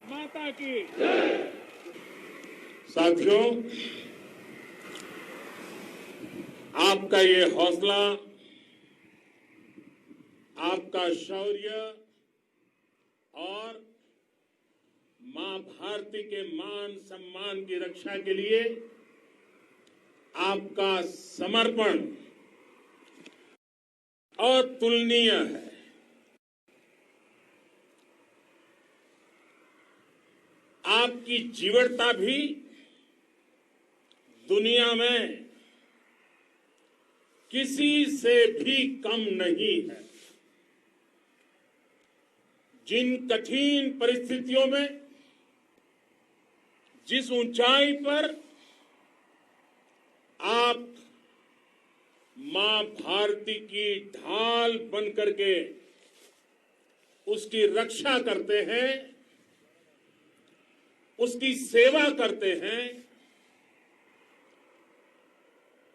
माता की। साथियों, आपका ये हौसला, आपका शौर्य और मां भारती के मान सम्मान की रक्षा के लिए आपका समर्पण अतुलनीय है। आपकी जीवटता भी दुनिया में किसी से भी कम नहीं है। जिन कठिन परिस्थितियों में, जिस ऊंचाई पर आप मां भारती की ढाल बन करके उसकी रक्षा करते हैं, उसकी सेवा करते हैं,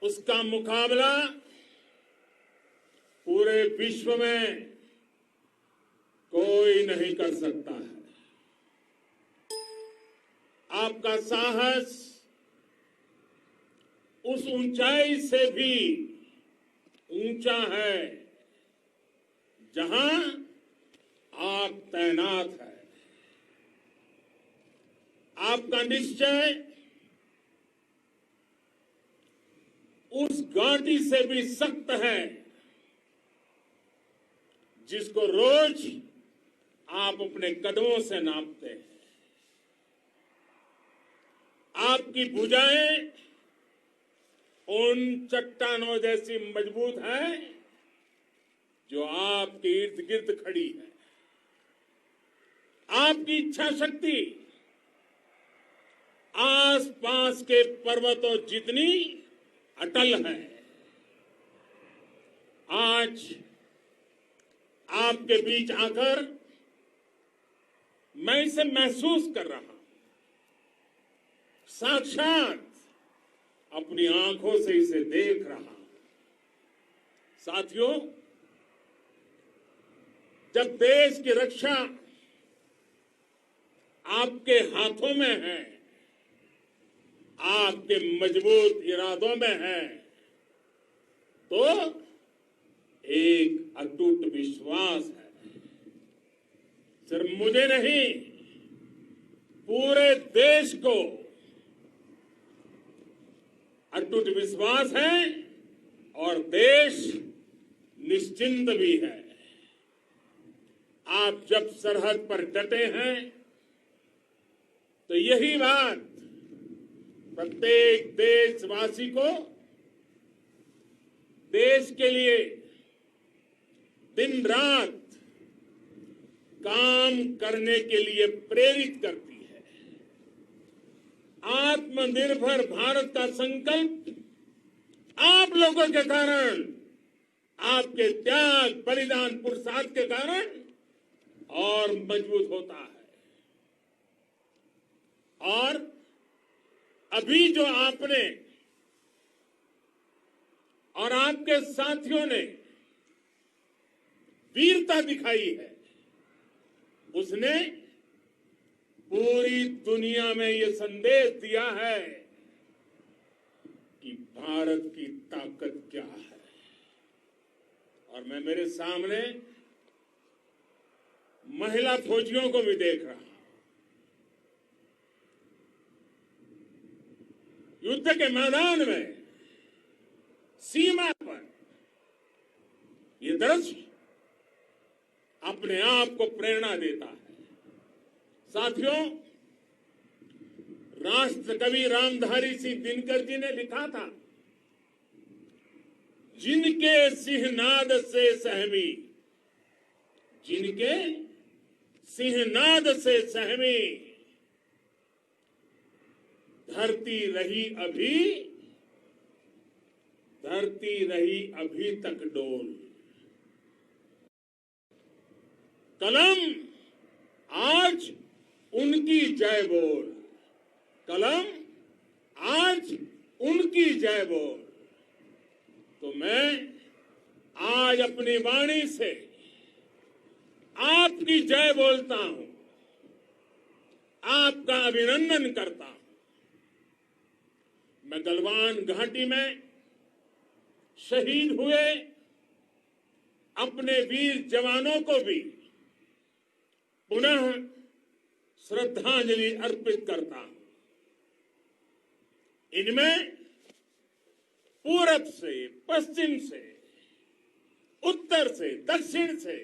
उसका मुकाबला पूरे विश्व में कोई नहीं कर सकता है। आपका साहस उस ऊंचाई से भी ऊंचा है जहां आप तैनात हैं। आपका निश्चय उस घाटी से भी सख्त है जिसको रोज आप अपने कदमों से नापते हैं। आपकी भुजाएं उन चट्टानों जैसी मजबूत है जो आपके इर्द गिर्द खड़ी है। आपकी इच्छा शक्ति आसपास के पर्वतों जितनी अटल है। आज आपके बीच आकर मैं इसे महसूस कर रहा हूं, साक्षात अपनी आंखों से इसे देख रहा हूं। साथियों, जब देश की रक्षा आपके हाथों में है, आपके मजबूत इरादों में है, तो एक अटूट विश्वास है। सिर्फ मुझे नहीं, पूरे देश को अटूट विश्वास है और देश निश्चिंत भी है। आप जब सरहद पर डटे हैं तो यही बात प्रत्येक देशवासी को देश के लिए दिन रात काम करने के लिए प्रेरित करती है। आत्मनिर्भर भारत का संकल्प आप लोगों के कारण, आपके त्याग बलिदान पुरुषार्थ के कारण और मजबूत होता है। और अभी जो आपने और आपके साथियों ने वीरता दिखाई है, उसने पूरी दुनिया में ये संदेश दिया है कि भारत की ताकत क्या है। और मैं मेरे सामने महिला फौजियों को भी देख रहा हूं। युद्ध के मैदान में, सीमा पर ये दृश्य अपने आप को प्रेरणा देता है। साथियों, राष्ट्र कवि रामधारी सिंह दिनकर जी ने लिखा था, जिनके सिंहनाद से सहमी, जिनके सिंहनाद से सहमी धरती रही अभी तक डोल। कलम आज उनकी जय बोल, कलम आज उनकी जय बोल। तो मैं आज अपनी वाणी से आपकी जय बोलता हूं। आपका अभिनंदन करता हूं। मैं गलवान घाटी में शहीद हुए अपने वीर जवानों को भी पुनः श्रद्धांजलि अर्पित करता हूं। इनमें पूरब से, पश्चिम से, उत्तर से, दक्षिण से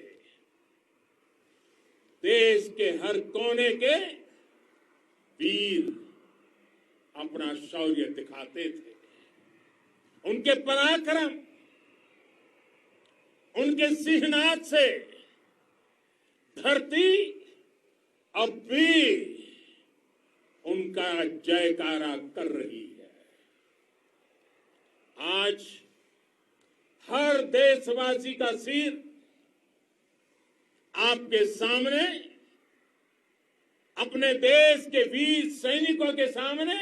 देश के हर कोने के वीर अपना शौर्य दिखाते थे। उनके पराक्रम, उनके सिंहनाद से धरती अब भी उनका जयकारा कर रही है। आज हर देशवासी का सिर आपके सामने, अपने देश के वीर सैनिकों के सामने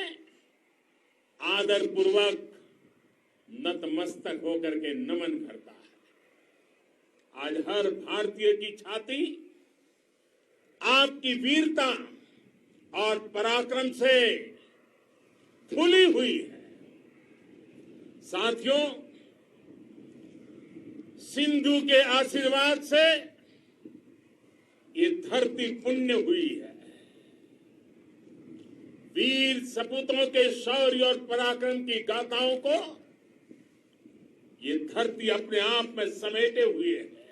आदरपूर्वक नतमस्तक होकर के नमन करता है। आज हर भारतीय की छाती आपकी वीरता और पराक्रम से फूली हुई है। साथियों, सिंधु के आशीर्वाद से ये धरती पुण्य हुई है। वीर सपूतों के शौर्य और पराक्रम की गाथाओं को ये धरती अपने आप में समेटे हुए है।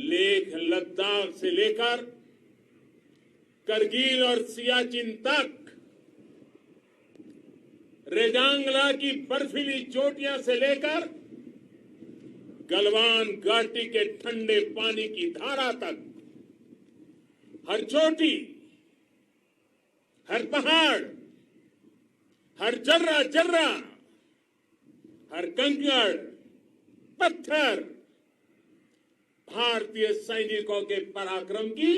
लेह लद्दाख से लेकर करगिल और सियाचिन तक, रेजांगला की बर्फीली चोटियां से लेकर गलवान घाटी के ठंडे पानी की धारा तक, हर चोटी, हर पहाड़, हर जर्रा जर्रा, हर कंकड़, पत्थर भारतीय सैनिकों के पराक्रम की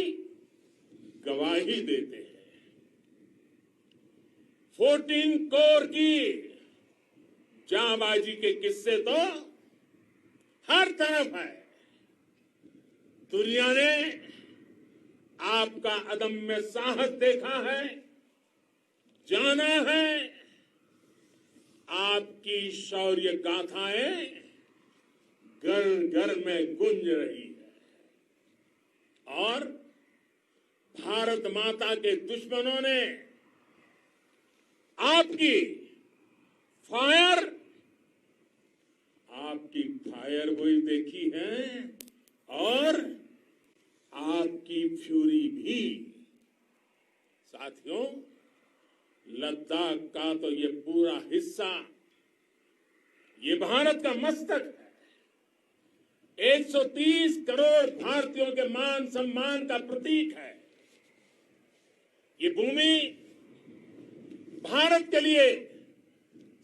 गवाही देते हैं। 14 कोर की जांबाजी के किस्से तो हर तरफ है। दुनिया ने आपका अदम्य साहस देखा है, जाना है। आपकी शौर्य गाथाएं घर घर में गूंज रही है और भारत माता के दुश्मनों ने आपकी फायर वही देखी है और आपकी फ्यूरी भी। साथियों, लद्दाख का तो ये पूरा हिस्सा ये भारत का मस्तक है। 130 करोड़ भारतीयों के मान सम्मान का प्रतीक है। ये भूमि भारत के लिए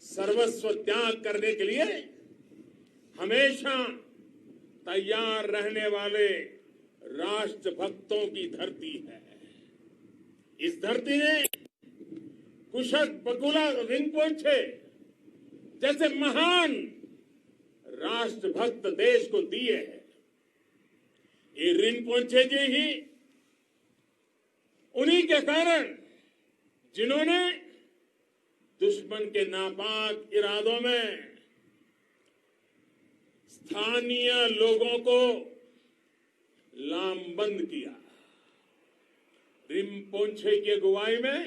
सर्वस्व त्याग करने के लिए हमेशा तैयार रहने वाले राष्ट्रभक्तों की धरती है। इस धरती ने कुशक बकुला रिंपोचे जैसे महान राष्ट्रभक्त देश को दिए हैं। ये रिंपोचे जी ही उन्हीं के कारण जिन्होंने दुश्मन के नापाक इरादों में स्थानीय लोगों को लामबंद किया। रिंपोचे की अगुवाई में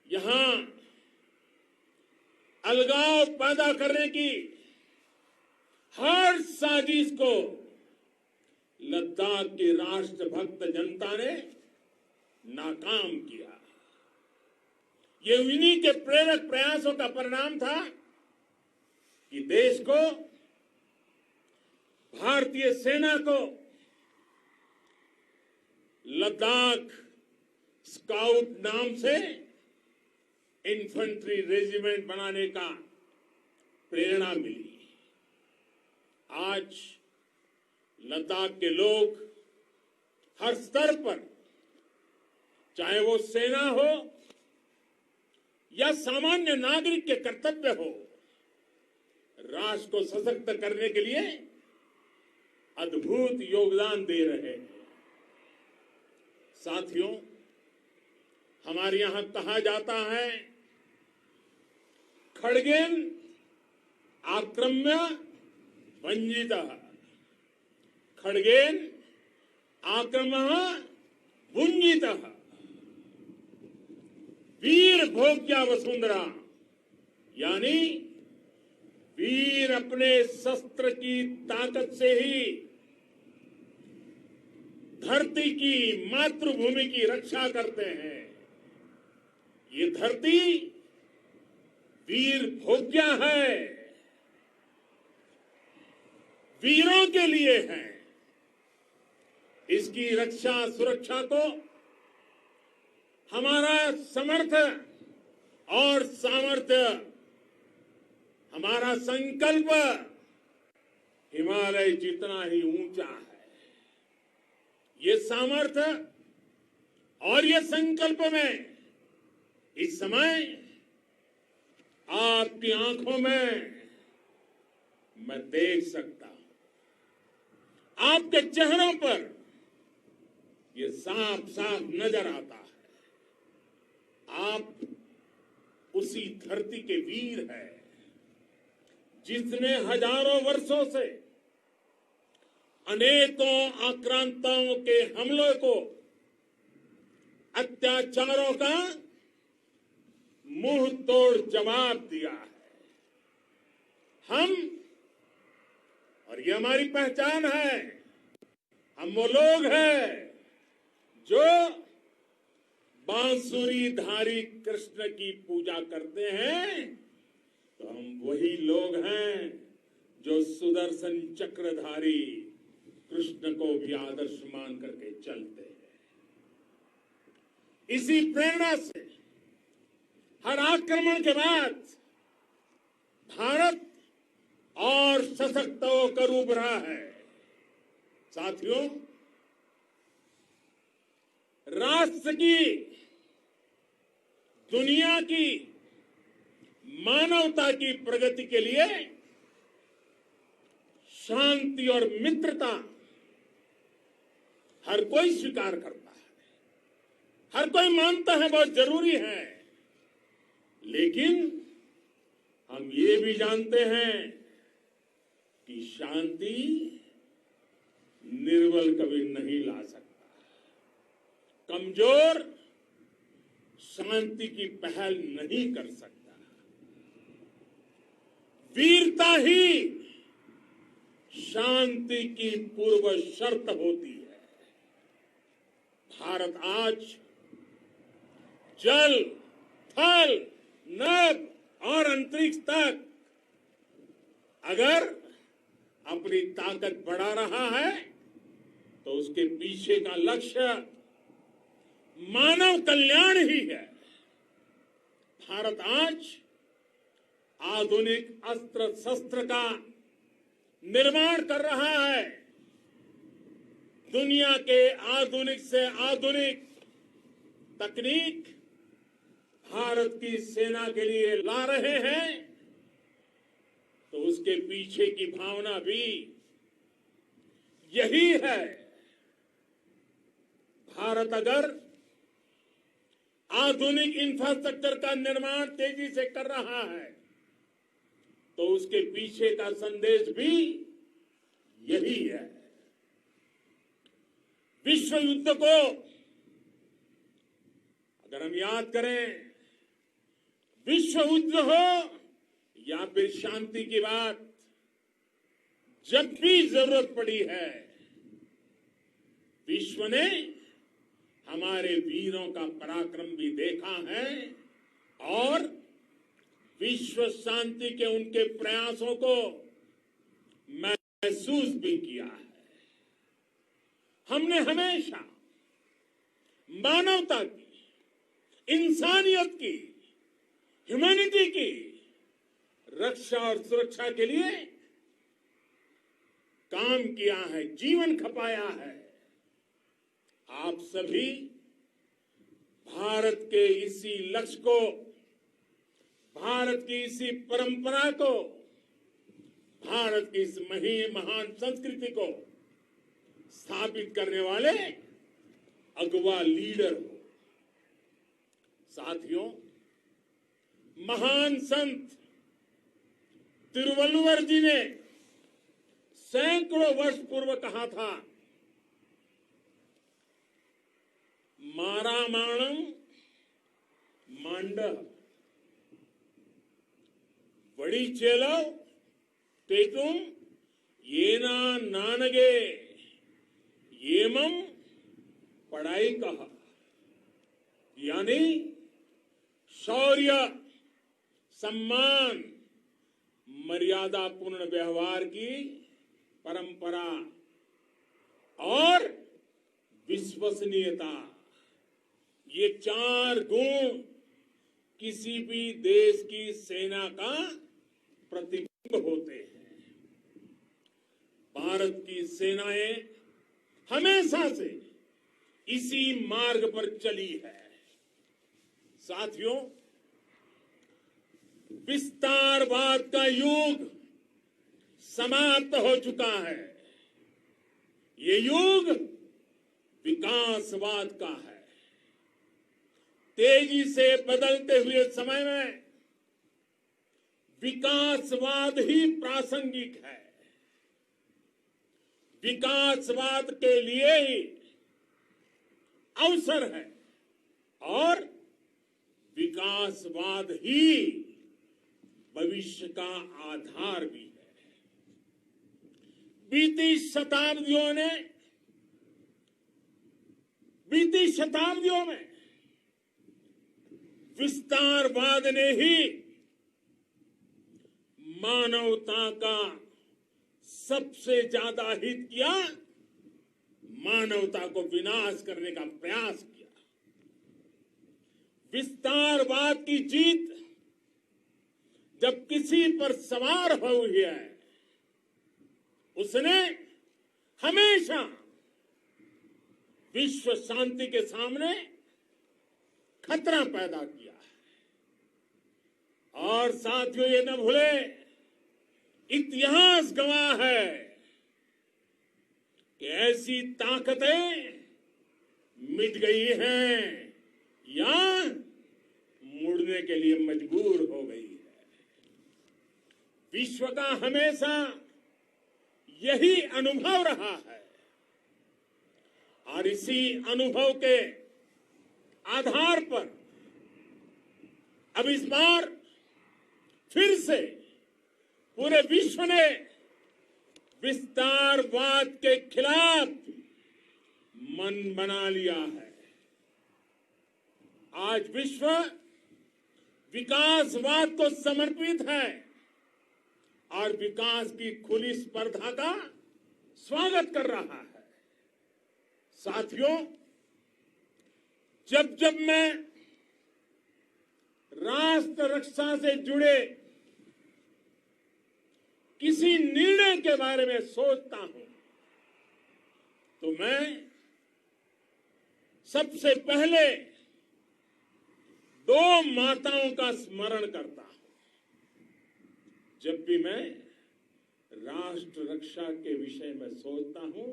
यहां अलगाव पैदा करने की हर साजिश को लद्दाख की राष्ट्रभक्त जनता ने नाकाम किया। ये उन्हीं के प्रेरक प्रयासों का परिणाम था कि देश को, भारतीय सेना को लद्दाख स्काउट नाम से इन्फेंट्री रेजिमेंट बनाने का प्रेरणा मिली। आज लद्दाख के लोग हर स्तर पर, चाहे वो सेना हो या सामान्य नागरिक के कर्तव्य हो, राष्ट्र को सशक्त करने के लिए अद्भुत योगदान दे रहे हैं। साथियों, हमारे यहां कहा जाता है, खड्गेन आक्रम्य भंजितः, खड्गेन आक्रम्य भुंजितः। वीर भोग्या वसुंधरा, यानी वीर अपने शस्त्र की ताकत से ही धरती की, मातृभूमि की रक्षा करते हैं। ये धरती वीर भोग्या है, वीरों के लिए है। इसकी रक्षा सुरक्षा को हमारा समर्थ और सामर्थ्य, हमारा संकल्प हिमालय जितना ही ऊंचा है। ये सामर्थ्य और ये संकल्प में इस समय आपकी आंखों में मैं देख सकता हूं, आपके चेहरों पर ये साफ साफ नजर आता है। आप उसी धरती के वीर हैं जिसने हजारों वर्षों से अनेकों आक्रांताओं के हमलों को, अत्याचारों का मुंह तोड़ जवाब दिया है। हम, और ये हमारी पहचान है, हम वो लोग हैं जो बांसुरीधारी कृष्ण की पूजा करते हैं, तो हम वही लोग हैं जो सुदर्शन चक्रधारी कृष्ण को भी आदर्श मान करके चलते हैं। इसी प्रेरणा से हर आक्रमण के बाद भारत और सशक्त होकर उभरा है। साथियों, राष्ट्र की, दुनिया की, मानवता की प्रगति के लिए शांति और मित्रता हर कोई स्वीकार करता है, हर कोई मानता है बहुत जरूरी है। लेकिन हम ये भी जानते हैं कि शांति निर्बल कभी नहीं ला सकता। कमजोर शांति की पहल नहीं कर सकता। वीरता ही शांति की पूर्व शर्त होती है। भारत आज जल, थल, नभ और अंतरिक्ष तक अगर अपनी ताकत बढ़ा रहा है तो उसके पीछे का लक्ष्य मानव कल्याण ही है। भारत आज आधुनिक अस्त्र शस्त्र का निर्माण कर रहा है। दुनिया के आधुनिक से आधुनिक तकनीक भारत की सेना के लिए ला रहे हैं, तो उसके पीछे की भावना भी यही है। भारत अगर आधुनिक इंफ्रास्ट्रक्चर का निर्माण तेजी से कर रहा है तो उसके पीछे का संदेश भी यही है। विश्व युद्ध को अगर हम याद करें, विश्व युद्ध हो या फिर शांति की बात, जब भी जरूरत पड़ी है, विश्व ने हमारे वीरों का पराक्रम भी देखा है और विश्व शांति के उनके प्रयासों को महसूस भी किया है। हमने हमेशा मानवता की, इंसानियत की, ह्यूमैनिटी की रक्षा और सुरक्षा के लिए काम किया है, जीवन खपाया है। आप सभी भारत के इसी लक्ष्य को, भारत की इसी परंपरा को, भारत की इस महान संस्कृति को स्थापित करने वाले अगवा लीडर हो। साथियों, महान संत तिरुवल्लुवर जी ने सैकड़ों वर्ष पूर्व कहा था, मारामाणम मांड वड़ी चेलव तेतुम येना नानगे येमम पढ़ाई कहा, यानी शौर्य, सम्मान, मर्यादा पूर्ण व्यवहार की परंपरा और विश्वसनीयता, ये चार गुण किसी भी देश की सेना का प्रतिबिंब होते हैं। भारत की सेनाएं हमेशा से इसी मार्ग पर चली है। साथियों, विस्तारवाद का युग समाप्त हो चुका है। ये युग विकासवाद का है। तेजी से बदलते हुए समय में विकासवाद ही प्रासंगिक है। विकासवाद के लिए ही अवसर है और विकासवाद ही भविष्य का आधार भी है। बीती शताब्दियों में विस्तारवाद ने ही मानवता का सबसे ज्यादा हित किया, मानवता को विनाश करने का प्रयास किया। विस्तारवाद की जीत जब किसी पर सवार हुई है, उसने हमेशा विश्व शांति के सामने खतरा पैदा किया है। और साथियों, ये न भूले, इतिहास गवाह है कि ऐसी ताकतें मिट गई हैं या मुड़ने के लिए मजबूर हो गई है। विश्व का हमेशा यही अनुभव रहा है और इसी अनुभव के आधार पर अब इस बार फिर से पूरे विश्व ने विस्तारवाद के खिलाफ मन बना लिया है। आज विश्व विकासवाद को समर्पित है और विकास की खुली स्पर्धा का स्वागत कर रहा है। साथियों, जब जब मैं राष्ट्र रक्षा से जुड़े किसी निर्णय के बारे में सोचता हूं तो मैं सबसे पहले दो माताओं का स्मरण करता हूं। जब भी मैं राष्ट्र रक्षा के विषय में सोचता हूं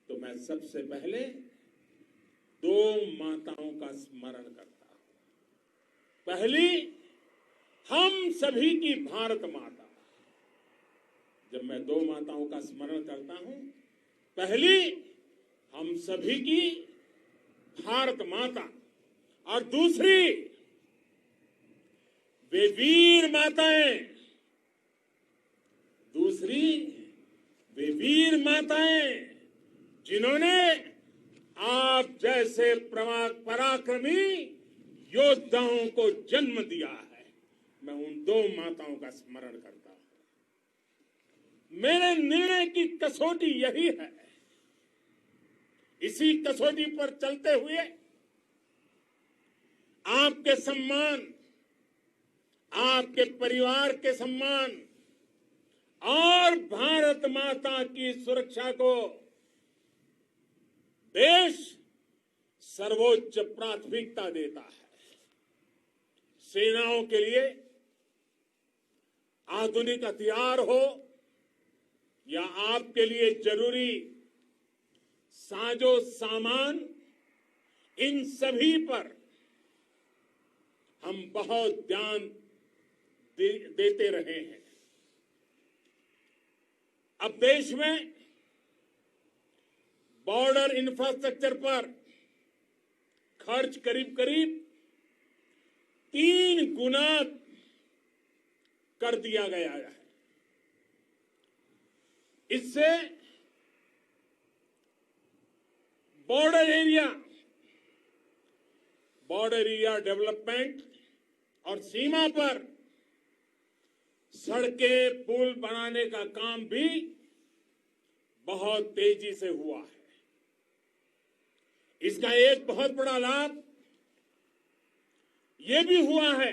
तो मैं सबसे पहले दो माताओं का स्मरण करता हूं। पहली, हम सभी की भारत माता। जब मैं दो माताओं का स्मरण करता हूं, पहली हम सभी की भारत माता और दूसरी वे वीर माताएं, जिन्होंने आप जैसे पराक्रमी योद्धाओं को जन्म दिया है। मैं उन दो माताओं का स्मरण करता हूं। मेरे निर्णय की कसौटी यही है। इसी कसौटी पर चलते हुए आपके सम्मान, आपके परिवार के सम्मान और भारत माता की सुरक्षा को देश सर्वोच्च प्राथमिकता देता है। सेनाओं के लिए आधुनिक हथियार हो या आपके लिए जरूरी साजो सामान इन सभी पर हम बहुत ध्यान देते रहे हैं। अब देश में बॉर्डर इंफ्रास्ट्रक्चर पर खर्च करीब करीब 3 गुना कर दिया गया है। इससे बॉर्डर एरिया डेवलपमेंट और सीमा पर सड़कें पुल बनाने का काम भी बहुत तेजी से हुआ है। इसका एक बहुत बड़ा लाभ ये भी हुआ है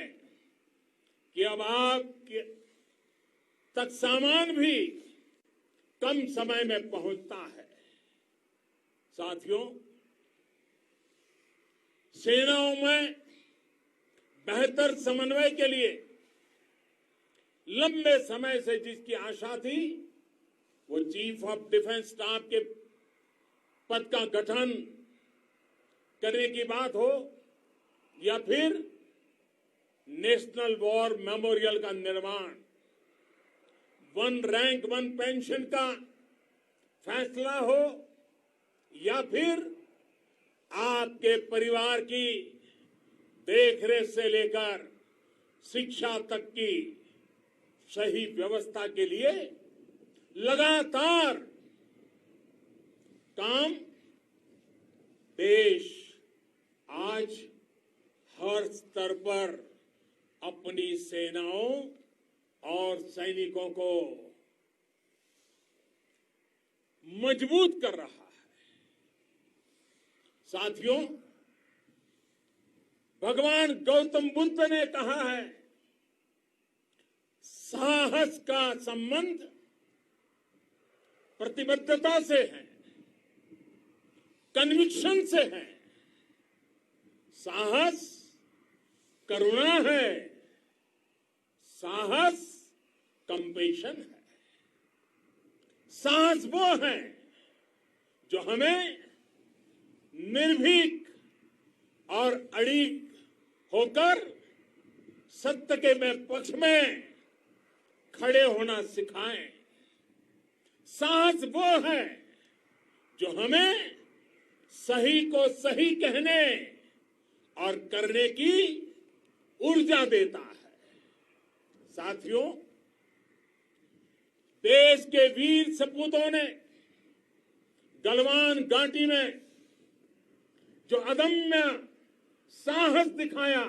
कि अब आप तक सामान भी कम समय में पहुंचता है। साथियों, सेनाओं में बेहतर समन्वय के लिए लंबे समय से जिसकी आशा थी, वो चीफ ऑफ डिफेंस स्टाफ के पद का गठन करने की बात हो या फिर नेशनल वॉर मेमोरियल का निर्माण, 1 रैंक 1 पेंशन का फैसला हो या फिर आपके परिवार की देखरेख से लेकर शिक्षा तक की सही व्यवस्था के लिए लगातार काम, देश आज हर स्तर पर अपनी सेनाओं और सैनिकों को मजबूत कर रहा है। साथियों, भगवान गौतम बुद्ध ने कहा है, साहस का संबंध प्रतिबद्धता से है, कन्विक्शन से है। साहस करुणा है, साहस कंपेशन है। साहस वो है जो हमें निर्भीक और अड़िग होकर सत्य के पक्ष में खड़े होना सिखाएं। साहस वो है जो हमें सही को सही कहने और करने की ऊर्जा देता है। साथियों, देश के वीर सपूतों ने गलवान घाटी में जो अदम्य साहस दिखाया,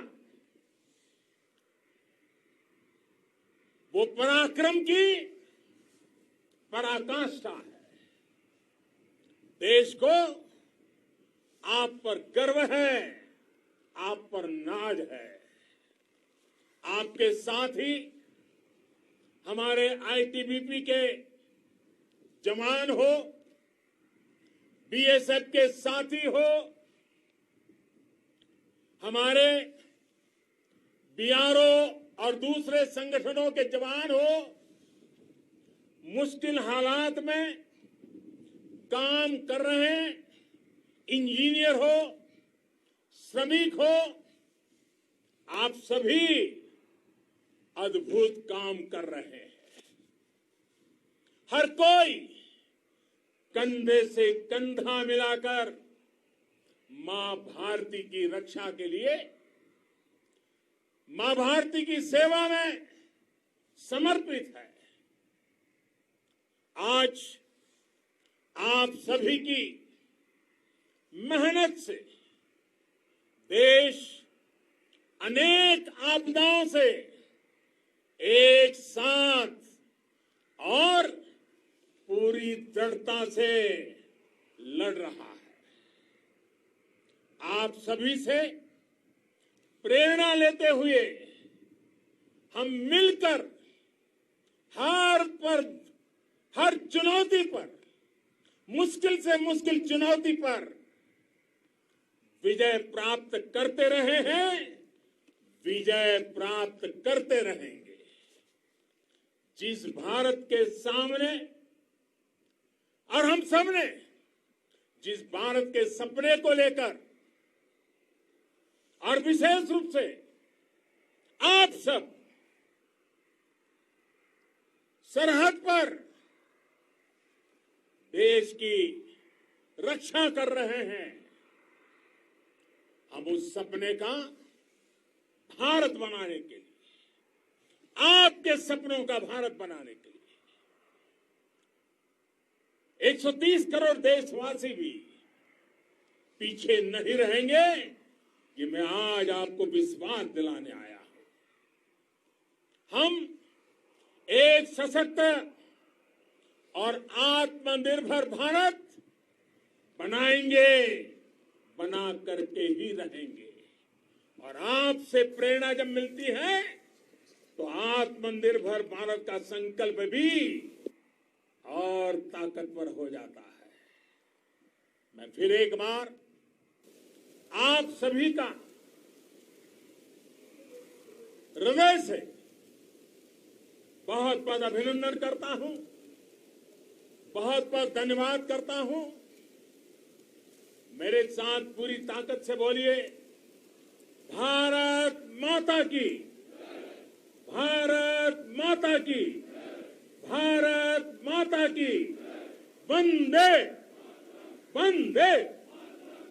वो पराक्रम की पराकाष्ठा है। देश को आप पर गर्व है, आप पर नाज है। आपके साथ ही हमारे आईटीबीपी के जवान हो, बीएसएफ के साथी हो, हमारे बीआरओ और दूसरे संगठनों के जवान हो, मुश्किल हालात में काम कर रहे हैं, इंजीनियर हो, श्रमिक हो, आप सभी अद्भुत काम कर रहे हैं। हर कोई कंधे से कंधा मिलाकर मां भारती की रक्षा के लिए, मां भारती की सेवा में समर्पित है। आज आप सभी की मेहनत से देश अनेक आपदाओं से एक साथ और पूरी दृढ़ता से लड़ रहा है। आप सभी से प्रेरणा लेते हुए हम मिलकर हर चुनौती पर, मुश्किल से मुश्किल चुनौती पर विजय प्राप्त करते रहे हैं, विजय प्राप्त करते रहेंगे। जिस भारत के सामने और हम सबने जिस भारत के सपने को लेकर और विशेष रूप से आप सब सरहद पर देश की रक्षा कर रहे हैं। हम उस सपने का भारत बनाने के लिए, आपके सपनों का भारत बनाने के लिए 130 करोड़ देशवासी भी पीछे नहीं रहेंगे, ये मैं आज आपको विश्वास दिलाने आया हूं। हम एक सशक्त और आत्मनिर्भर भारत बनाएंगे, बना करके ही रहेंगे। और आपसे प्रेरणा जब मिलती है तो आत्मनिर्भर भारत का संकल्प भी और ताकतवर हो जाता है। मैं फिर एक बार आप सभी का हृदय से बहुत बहुत अभिनंदन करता हूं, बहुत बहुत धन्यवाद करता हूं। मेरे साथ पूरी ताकत से बोलिए, भारत माता की, भारत माता की, भारत माता की, वंदे वंदे।